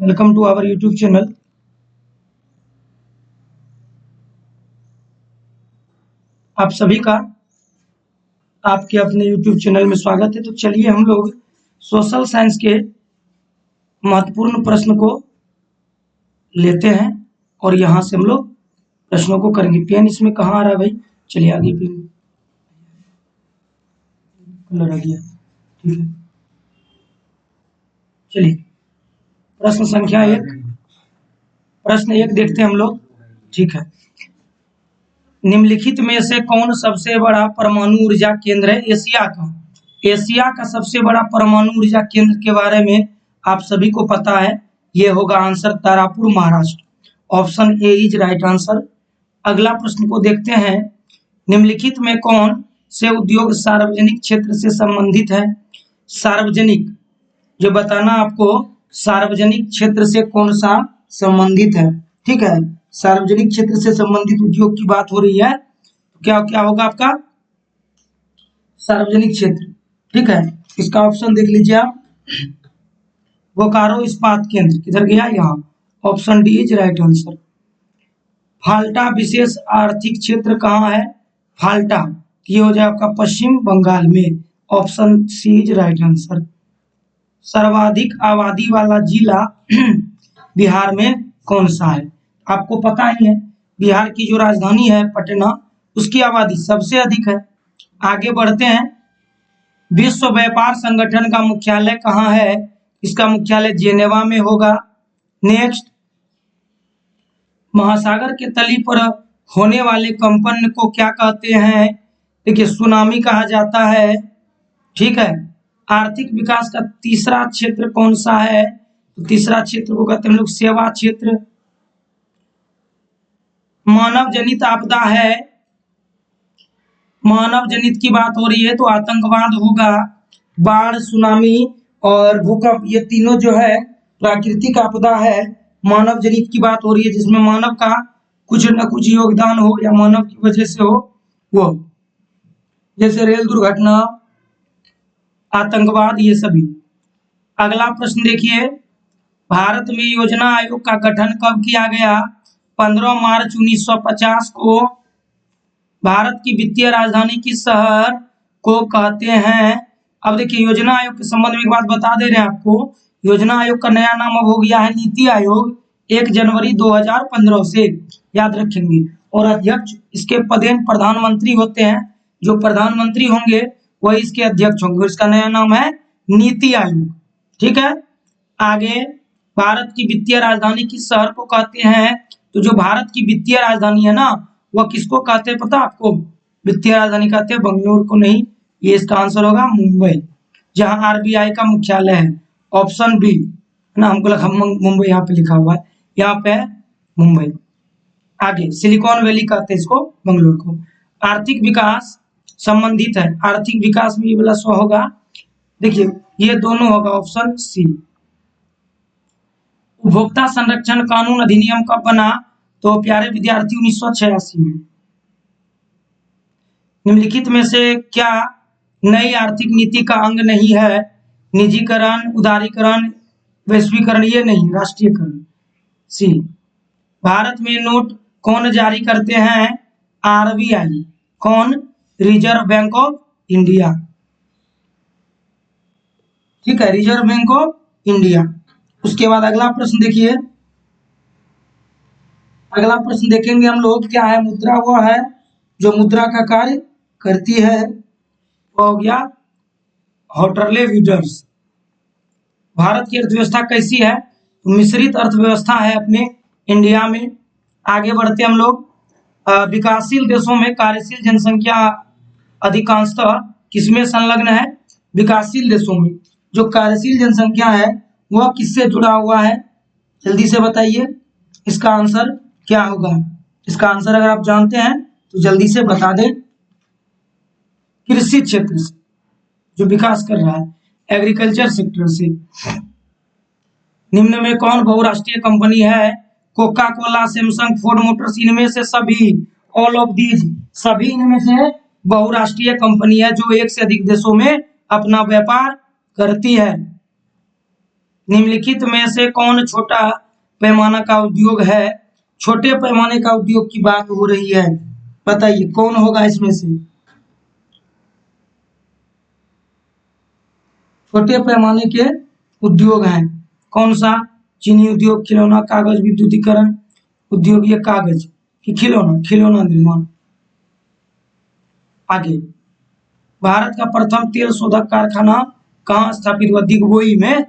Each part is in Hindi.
Welcome to our YouTube channel. आप सभी का आपके अपने यूट्यूब चैनल में स्वागत है। तो चलिए हम लोग सोशल साइंस के महत्वपूर्ण प्रश्न को लेते हैं और यहाँ से हम लोग प्रश्नों को करेंगे। पेन इसमें कहाँ आ रहा है भाई? चलिए आगे पेन कलर आ गया, ठीक है। चलिए प्रश्न संख्या 1, प्रश्न 1 देखते हैं हम लोग, ठीक है। निम्नलिखित में से कौन सबसे बड़ा परमाणु ऊर्जा केंद्र है एशिया का? एशिया का सबसे बड़ा परमाणु ऊर्जा केंद्र के बारे में आप सभी को पता है, ये होगा answer Tarapur, Maharashtra. Option A is right answer. अगला प्रश्न को देखते हैं। निम्नलिखित में कौन से उद्योग सार्वजनिक क्षेत्र से संबंधित है? सार्वजनिक जो बताना आपको, सार्वजनिक क्षेत्र से कौन सा संबंधित है, ठीक है। सार्वजनिक क्षेत्र से संबंधित उद्योग की बात हो रही है, तो क्या क्या होगा आपका? सार्वजनिक क्षेत्र, ठीक है। इसका ऑप्शन देख लीजिए आप, बोकारो इस्पात केंद्र किधर गया? यहाँ। Option D is right answer. Falta विशेष आर्थिक क्षेत्र कहाँ है? फाल्टा ये हो जाए आपका पश्चिम बंगाल में। Option C is right answer. सर्वाधिक आबादी वाला जिला बिहार में कौन सा है? आपको पता ही है, बिहार की जो राजधानी है पटना, उसकी आबादी सबसे अधिक है। आगे बढ़ते हैं। विश्व व्यापार संगठन का मुख्यालय कहाँ है? इसका मुख्यालय जेनेवा में होगा। नेक्स्ट, महासागर के तली पर होने वाले कंपन को क्या कहते हैं? देखिए सुनामी कहा जाता है, ठीक है। आर्थिक विकास का तीसरा क्षेत्र कौन सा है? तो तीसरा क्षेत्र को कहते हैं हम लोग सेवा क्षेत्र। मानव जनित आपदा है, मानव जनित की बात हो रही है तो आतंकवाद होगा। बाढ़, सुनामी और भूकंप, ये तीनों जो है प्राकृतिक आपदा है। मानव जनित की बात हो रही है जिसमें मानव का कुछ न कुछ योगदान हो या मानव की वजह से हो, वो जैसे रेल दुर्घटना, आतंकवाद, ये सभी। अगला प्रश्न देखिए। भारत में योजना आयोग का गठन कब किया गया? 15 मार्च 1950 को। भारत की वित्तीय राजधानी किस शहर को कहते हैं? अब देखिए योजना आयोग के संबंध में एक बात बता दे रहे हैं आपको। योजना आयोग का नया नाम अब हो गया है नीति आयोग, 1 जनवरी 2015 से, याद रखेंगे। और अध्यक्ष इसके पदेन प्रधानमंत्री होते हैं। जो प्रधानमंत्री होंगे वही इसके अध्यक्ष होंगे। इसका नया नाम है नीति आयोग, ठीक है। आगे, भारत की वित्तीय राजधानी किस शहर को कहते हैं? तो जो भारत की वित्तीय राजधानी है ना, वह किसको कहते हैं पता आपको? वित्तीय राजधानी कहते हैं बंगलुरु को नहीं। ये इसका आंसर होगा मुंबई, जहां आरबीआई का मुख्यालय है। ऑप्शन बी ना, हमको लगा मुंबई यहाँ पे लिखा हुआ है, यहाँ पे है मुंबई। आगे, सिलिकॉन वैली कहते हैं इसको, बंगलुरु को। आर्थिक विकास संबंधित है, आर्थिक विकास में ये वाला 100 होगा। देखिए ये दोनों होगा, ऑप्शन सी। उपभोक्ता संरक्षण कानून अधिनियम कब बना? तो प्यारे विद्यार्थी 1986 में। निम्नलिखित में से क्या नई आर्थिक नीति का अंग नहीं है? निजीकरण, उदारीकरण, वैश्वीकरण, ये नहीं, राष्ट्रीयकरण। सी। भारत में नोट कौन जारी करते हैं? आरबीआई। कौन? रिजर्व बैंक ऑफ इंडिया, ठीक है, रिजर्व बैंक ऑफ इंडिया। उसके बाद अगला प्रश्न देखिए। अगला प्रश्न देखेंगे हम लोग, क्या है? मुद्रा वो है जो मुद्रा का कार्य करती है, वो हो गया हॉटरले वीडर्स। भारत की अर्थव्यवस्था कैसी है? मिश्रित अर्थव्यवस्था है अपने इंडिया में। आगे बढ़ते हम लोग। विकासशील देशों में कार्यशील जनसंख्या अधिकांशतः किसमें संलग्न है? विकासशील देशों में जो कार्यशील जनसंख्या है वह किससे जुड़ा हुआ है? जल्दी से बताइए इसका आंसर क्या होगा। इसका आंसर अगर आप जानते हैं तो जल्दी से बता दें। कृषि क्षेत्र से जो विकास कर रहा है, एग्रीकल्चर सेक्टर से। निम्न में कौन बहुराष्ट्रीय कंपनी है? Coca Cola, Samsung, Ford Motors, इनमें से सभी, ऑल ऑफ दीज, सभी इनमें से बहुराष्ट्रीय कंपनी है जो एक से अधिक देशों में अपना व्यापार करती है। निम्नलिखित में से कौन छोटा पैमाना का उद्योग है? छोटे पैमाने का उद्योग की बात हो रही है, बताइए कौन होगा इसमें से? छोटे पैमाने के उद्योग हैं कौन सा? चीनी उद्योग, खिलौना, कागज, विद्युतीकरण उद्योग, ये कागज कि खिलौना, खिलौना निर्माण। आगे, भारत का प्रथम तेल शोधक कारखाना कहाँ स्थापित हुआ? दिग्बोई में।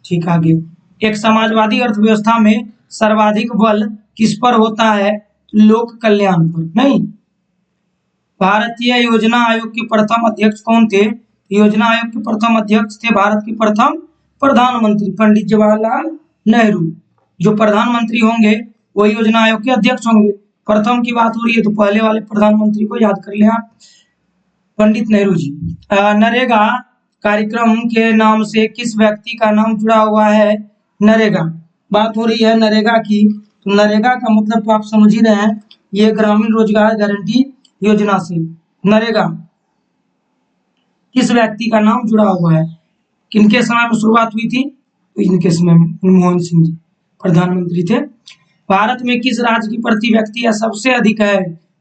ठीक, आगे, एक समाजवादी अर्थव्यवस्था में सर्वाधिक बल किस पर होता है? लोक कल्याण पर। नहीं, भारतीय योजना आयोग के प्रथम अध्यक्ष कौन थे? योजना आयोग के प्रथम अध्यक्ष थे भारत के प्रथम प्रधानमंत्री पंडित जवाहरलाल नेहरू। जो प्रधानमंत्री होंगे वो योजना आयोग के अध्यक्ष होंगे। प्रथम की बात हो रही है तो पहले वाले प्रधानमंत्री को याद कर लिया, पंडित नेहरू जी। नरेगा कार्यक्रम के नाम से किस व्यक्ति का नाम जुड़ा हुआ है? नरेगा, बात हो रही है नरेगा की, तो नरेगा का मतलब तो आप समझ ही रहे हैं, ये ग्रामीण रोजगार गारंटी योजना से नरेगा किस व्यक्ति का नाम जुड़ा हुआ है? किनके समय में शुरुआत हुई थी? तो इनके समय में मनमोहन सिंह जी प्रधानमंत्री थे। भारत में किस राज्य की प्रति व्यक्ति या सबसे अधिक है?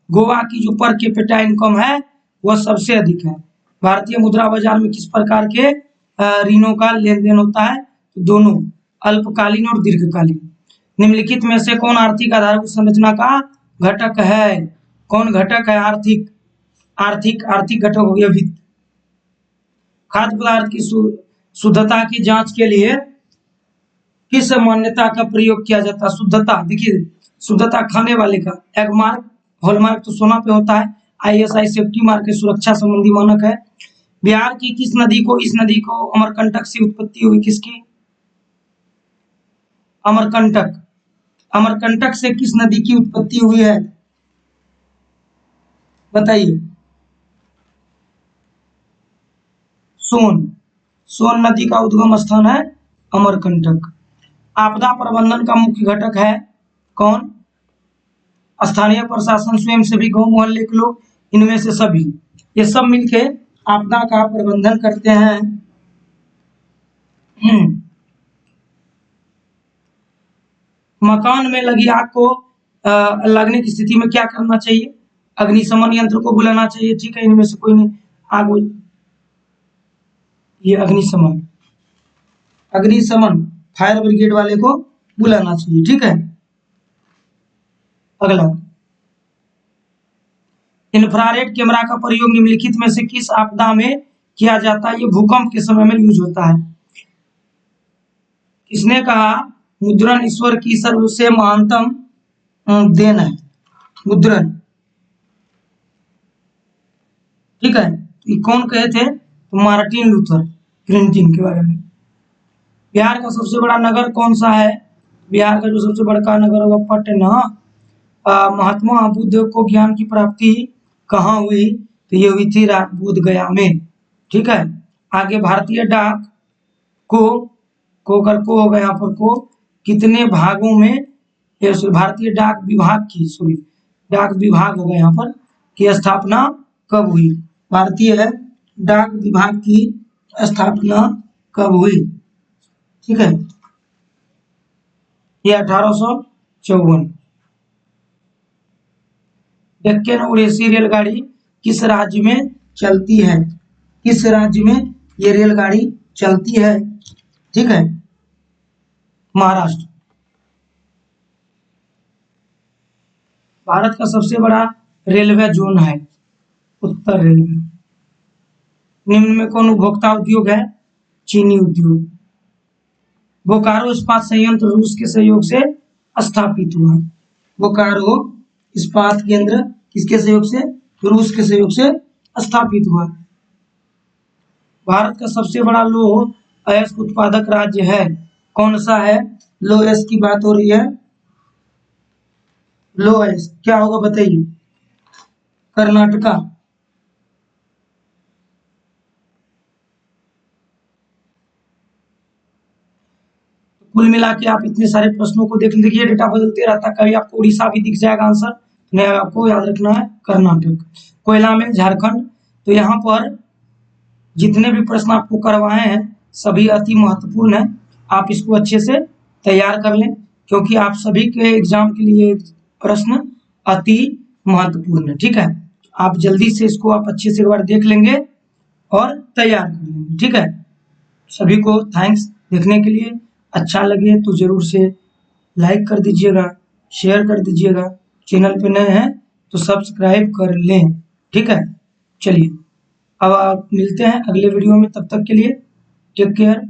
गोवा की जो पर कैपिटा इनकम है वह सबसे अधिक है। भारतीय मुद्रा बाजार में किस प्रकार के ऋणों का लेन देन होता है? तो दोनों, अल्पकालीन और दीर्घकालीन। निम्नलिखित में से कौन आर्थिक आधारभूत संरचना का घटक है? कौन घटक है? आर्थिक, आर्थिक आर्थिक घटक हो गया वित्त। खाद्य पदार्थ की शुद्धता की जांच के लिए किस मान्यता का प्रयोग किया जाता है? शुद्धता, देखिए शुद्धता खाने वाले का एग मार्क, हॉलमार्क तो सोना पे होता है, ISI सेफ्टी मार्क है, सुरक्षा संबंधी मानक है। बिहार की किस नदी को, इस नदी को अमरकंटक से उत्पत्ति हुई? किसकी? अमरकंटक, अमरकंटक से किस नदी की उत्पत्ति हुई है? बताइए। सोन, सोन नदी का उद्गम स्थान है अमरकंटक। आपदा प्रबंधन का मुख्य घटक है कौन? स्थानीय प्रशासन, स्वयंसेवी, गांव मोहल्ले के लोग, इनमें से सभी, ये सब मिलके आपदा का प्रबंधन करते हैं। मकान में लगी आग को लगने की स्थिति में क्या करना चाहिए? अग्निशमन यंत्र को बुलाना चाहिए। ठीक है, इनमें से कोई नहीं, आग, ये अग्निशमन, अग्निशमन फायर ब्रिगेड वाले को बुलाना चाहिए। ठीक है, अगला, इंफ्रारेड कैमरा का प्रयोग निम्नलिखित में से किस आपदा में किया जाता है? ये भूकंप के समय में यूज होता है। किसने कहा मुद्रण ईश्वर की सर्वसे महानतम देन है? मुद्रण, ठीक है, ये कौन कहे थे? तो मार्टिन लूथर प्रिंटिंग के बारे में। बिहार का सबसे बड़ा नगर कौन सा है? बिहार का जो सबसे बड़ा नगर होगा पटना। महात्मा बुद्ध को ज्ञान की प्राप्ति कहाँ हुई? तो ये हुई थी बोध गया में। ठीक है, आगे, भारतीय डाक को कर को होगा यहाँ पर को कितने भागों में, भारतीय डाक विभाग की, सॉरी डाक विभाग होगा यहाँ पर, की स्थापना कब हुई? भारतीय डाक विभाग की स्थापना कब हुई? ठीक है, ये 1854। डेक्कन उड़ेसी रेलगाड़ी किस राज्य में चलती है? किस राज्य में ये रेलगाड़ी चलती है? ठीक है, महाराष्ट्र। भारत का सबसे बड़ा रेलवे जोन है उत्तर रेलवे। निम्न में कौन उपभोक्ता उद्योग है? चीनी उद्योग। बोकारो इस्पात संयंत्र रूस के सहयोग से स्थापित हुआ। बोकारो इस्पात केंद्र किसके सहयोग से? रूस के सहयोग से स्थापित हुआ। भारत का सबसे बड़ा लौह अयस्क उत्पादक राज्य है कौन सा है? लौह अयस्क की बात हो रही है, लौह अयस्क क्या होगा बताइए? कर्नाटका। कुल मिला के आप इतने सारे प्रश्नों को देख लीजिए, डेटा बदलते रहता है, कभी आपको उड़ीसा भी दिख जाएगा आंसर, नहीं आपको याद रखना है कर्नाटक। कोयला में झारखंड। तो यहाँ पर जितने भी प्रश्न आपको करवाए हैं सभी अति महत्वपूर्ण है, आप इसको अच्छे से तैयार कर लें, क्योंकि आप सभी के एग्जाम के लिए प्रश्न अति महत्वपूर्ण है। ठीक है, आप जल्दी से इसको आप अच्छे से एक बार देख लेंगे और तैयार कर लेंगे। ठीक है, सभी को थैंक्स देखने के लिए। अच्छा लगे तो जरूर से लाइक कर दीजिएगा, शेयर कर दीजिएगा, चैनल पे नए हैं तो सब्सक्राइब कर लें। ठीक है, चलिए अब आप मिलते हैं अगले वीडियो में, तब तक के लिए टेक केयर।